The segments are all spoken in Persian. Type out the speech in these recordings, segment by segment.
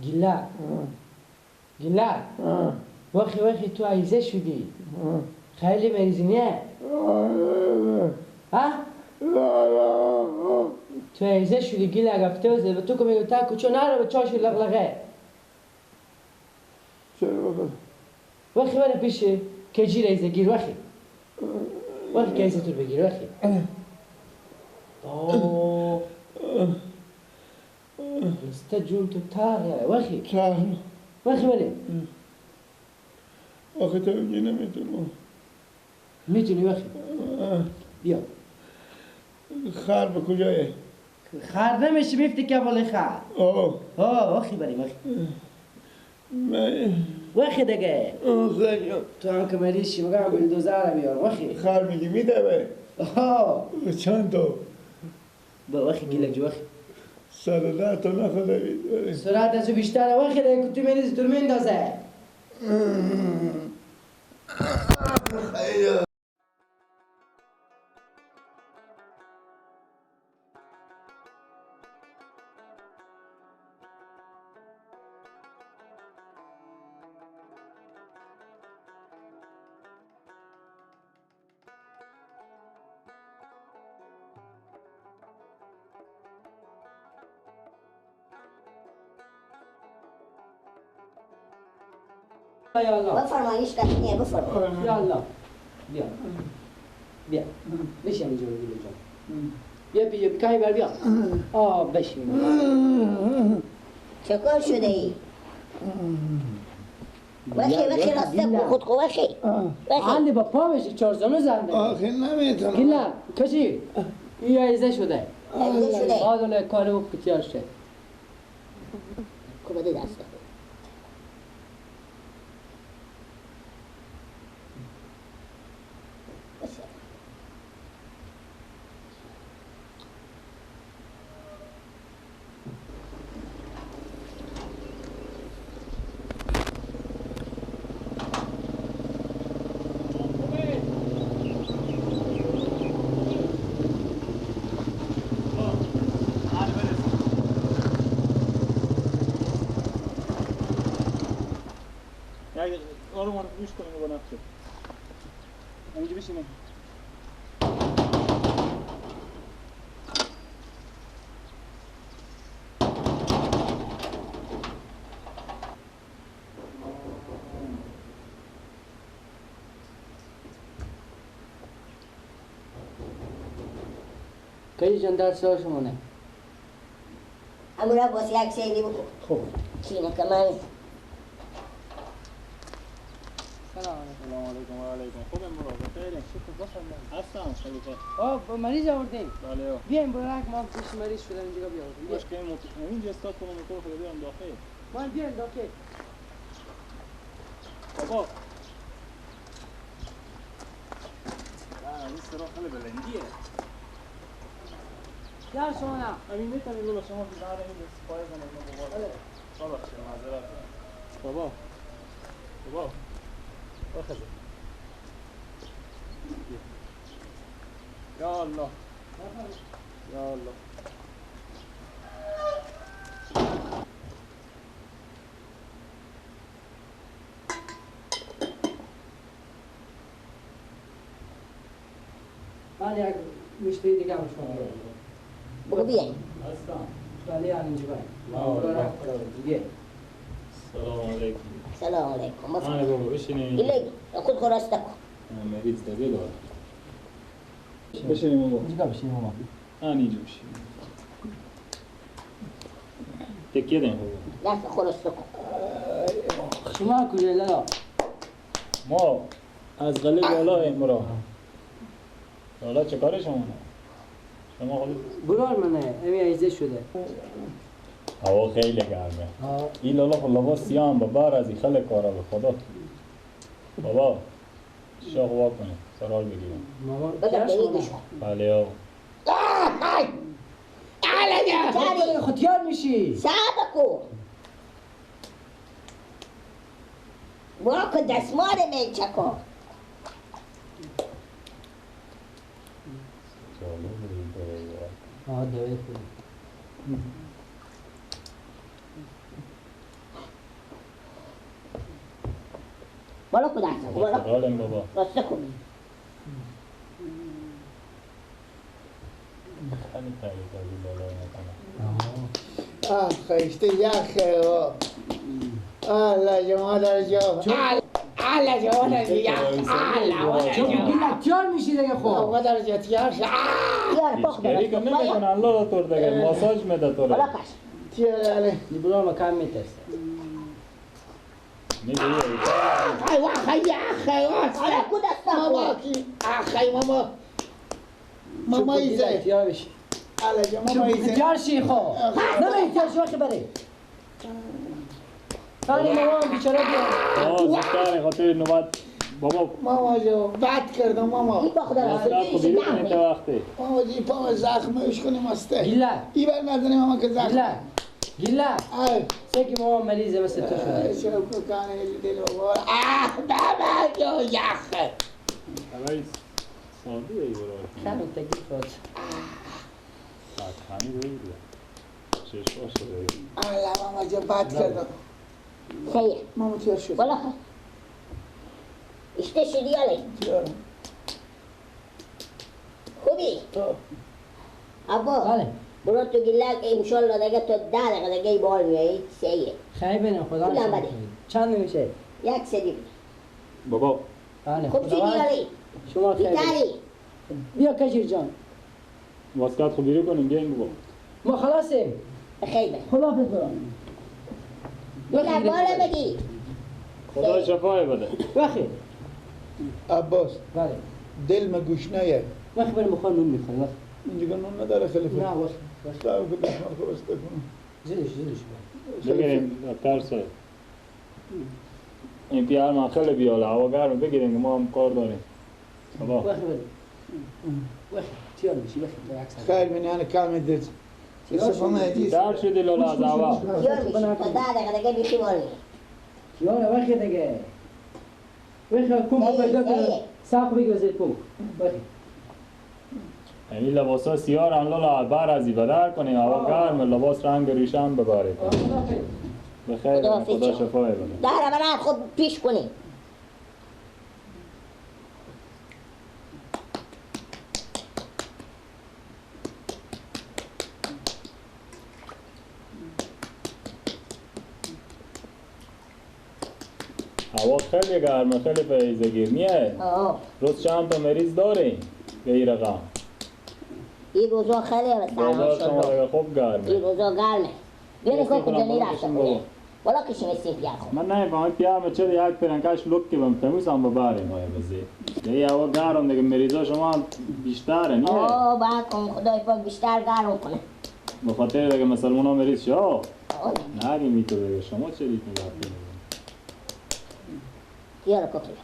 گیلا گیلا وقتی تو عیزه شدی خیلی مریضی نه؟ ها؟ تو عیزه شدی گیلا گفته و تو که میگو تا کچو نره به چاشی لغلغه وقتی بره پیش کجی عیزه گیر وقتی که عیزه تو بگیر وقتی استجول تو تاغره وقتی بره آخه تو میگی نمیتونم میتونی وقتی بیا خر به کجایه؟ خر نمیشه میفتی که بالا خر وقتی بریم وقتی دیگه تو هم که مریض شی مگه بلدوزر رو بیار وقتی خر میگی میده چند تا؟ با وقتی گیلک جو وقتی 110 تا نخوده بید سرعت از بیشتره وقتی دیگه تو مریض تو میندازه بفرمایش کنید بفرمایید یا الله بیا بشین اینجا گیلک جان بیا بکایی بر بیا بشین چه کار شده ای؟ وقتی راسته خود خو وقتی حالی با پا بشی 4 زانو زنده آخه نمیتونم گیلا کجی این عیزه شده عیزه شده آدونه کار او بتیار شد کبده دسته آروم گوش کنیم با نفسه اینجا بشینیم کجی جان درس شمونه همون را باسی یک سیلی بکن خوب چینه کمان سلام علیکم و علیکم خوبه مراد بخیره شکر بفرمایید هستم خلیفه مریض آوردین بله بیاین برای ما پیش مریض شدن اینجا بیاوردیم باش که اینجا استاد کنم میکنم خدا بیارم داخل ما بیاین داخل بابا این سرا خیلی بلندیه یا شما نه همین میتونی بلا شما که داره این سپایه کنم بابا بابا چه معذرت بابا بخزه یا الله یا الله من یک مشتری دیگه هم شما بگو بیاین هستم ولی اینجا باید سلام علیکم سلام علیکم آنه بابا بشینیم گیلک خود خو راسته کن مریض ده دار بشینیم بابا اینجا بشینیم ما اینجا بشینیم تکیه دیم بابا دست خو راسته کن شما کجا لالا ما از قله بالا امرا حالا چه کاره شما شما خودت برار منه امی عیزه شده هوا خیلی گرمه این لالا خود لباس سیاه هم ببر از این خیلی کاره به خدا بابا شاق وا کنه سرال بگیرم مامان بده کیا به شما این گوش بله آقا على بیچاری خودیار میشی صبر کن برو که دستمال میچکو دوی خوبی برو که دستمال برو خوشحالم بابا راسته کن خیلی تعریف از این لالای نکنم خیشته یخه الله جمال جا الله جمال یخ چون گیلا تیار میشی دیگه خب مادر جا تیار شد یار پخ هیچ کاری که نمیکنن لالا طور دیگه ماساژ میده طوره برو کش تیار علی نیبرا مکان میترسه میگه خی وخی یخه برو که دستم ماما کی خی ماما ماما ایزه تیار میشی الله جا ماما ایزه تیار شی خب نه تیار شی وقتی بره کاری مامان بیچاره بیا زودتر خاطر نوبت بابا ماما جو بد کردم ماما این پخ واسه دارم خوبی کنید تا وقتی ماما جی پا زخمش کنیم استه گیلا ای بر نزنی ماما که گیلا زخم گیلا ای سه که مامان مریضه مثل تو شده شوکو کانه دل بابا بابا جو یخه اولی سادی ای برای خانم تگیر خود خمی روی بیا چشم شده الله ماما جو بد کردم خیر ماما تیار شد برو کش اشته شدی علی تیار خوبی ابا بله برو تو گله انشالله دیگه تو 10 دقیقه دیگه بال میایی سیه خیلی بینم خدا پولم نشون بده. کنید. چند میشه یک سدی بابا بله خوب شدی خداوند علی شما خیلی بیتاری بیا کشیر جان واسکات خوبی رو کنیم بیاین بابا ما خلاصیم خیلی خدا حافظ برام بله بالا بگی خدا شفای بده وقتی عباس بله دل ما گوشنه یه وقتی بریم بخور نون میخوری وقتی این دیگه نون نداره خلیفه نه وقتی دارو که دشمن خورسته کنم زیدش بگیریم دکتر صاحب این پیار من خیلی بیاله هوا گرمه بگیریم که ما هم کار داریم بابا وقتی بریم وقتی تیار میشی وقتی تو عکس خیر من یعنی کم دید صفحه عزیز در شدی لالا از هوا یار میشی تا 10 دقیقه دیگه بیخی بال میایی یاره وقتی دیگه وقتی کم پیدا کنه ساق بگی وزید کم وقتی یعنی لباسا سیاه هم لالا بر ازی بدر کنیم هوا گرم لباس رنگ ریشه هم ببرید بخیر خدا خدا حافظ. شفای بده دهر برات خود پیش کنی هوا خیلی گرمه خیلی فیزه گیرمیه روز چند تا مریض داریم به این رقم این روزا خیلی بازار شما سلام دیگه خوب گرمه این روزا گرمه بیانی بسیم که کنم، جنی بالا رفته کشیم کنه بابا. بالا کشیم استیم پیار خود من نه با این پیام چه یک پرنکش لوک که بهم تمیز هم ببریم های بزی یه هوا گرم دیگه مریضا شما هم بیشتره نیه با کن خدای پاک بیشتر گرم کنه به خاطر دیگه مسلمان ها مریض شو آه. نگیم تو دیگه شما چه دید نگاه یارو کوکیلا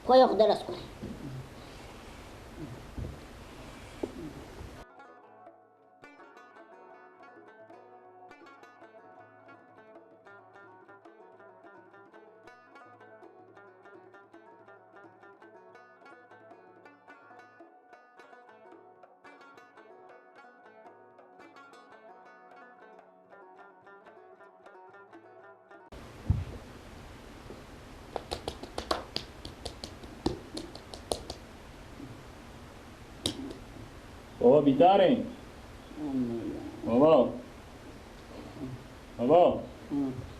خواهی خود درست کنه بابا بیدارین بابا بابا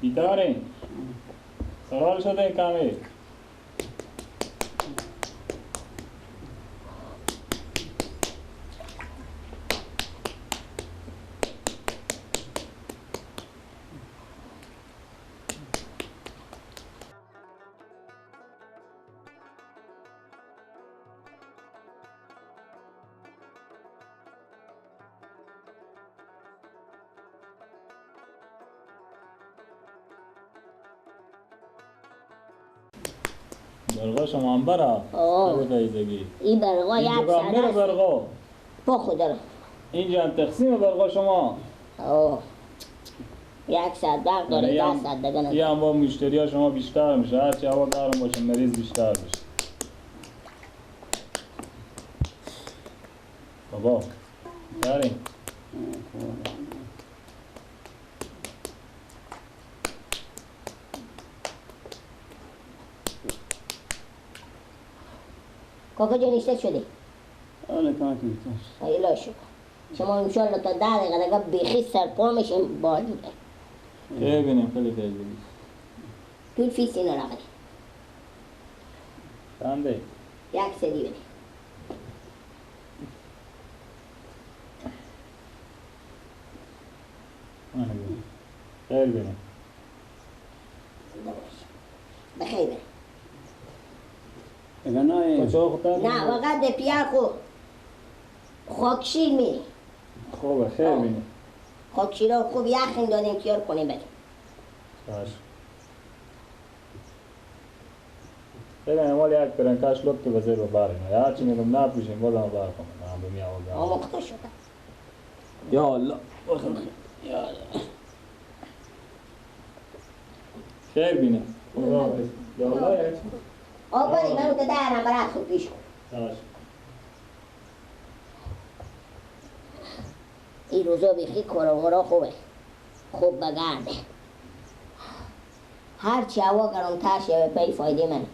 بیدارین سرحال شده کمی برقا شما هم برا آه. ابو فیزگی این برقا یک اینجا هم میره ساعت برقا با خدا را اینجا هم تقسیم برقا شما آه. یک ساعت برق داره یه 10 هم- ساعت دیگه یه نداره. هم با مشتری ها شما بیشتر میشه هرچی هوا گرم باشه مریض بیشتر میشه بابا بریم کاکا جان اشته شدی آره کاکی ایلا شکر شما انشالله تا 10 دقیقه دیگه بیخی سرپا میشیم باید ببینیم خیلی فیزگی طول فیس اینو رقمی چنده 1 سدی بده خیر بینیم بخیر بره اگه نه کچا خودتر نه وقت ده پیار خو خاکشیر میری خوبه خیر بینیم خاکشیر رو خوب یخیم دادیم تیار کنیم بریم باش ببین مال یک پرنکاش لطف بزیر و باریم یا چی میگم نپوشیم بازم بار کنم من بمی آوردم آموخته شده یا الله یا الله خیر بینیم خدا حافظ یا الله آقا بری منو که درم برات خوب پیش کن باش این روزا بیخی کارا خوبه خوب بگرده هرچی هوا گرمتر شه به پی فایده من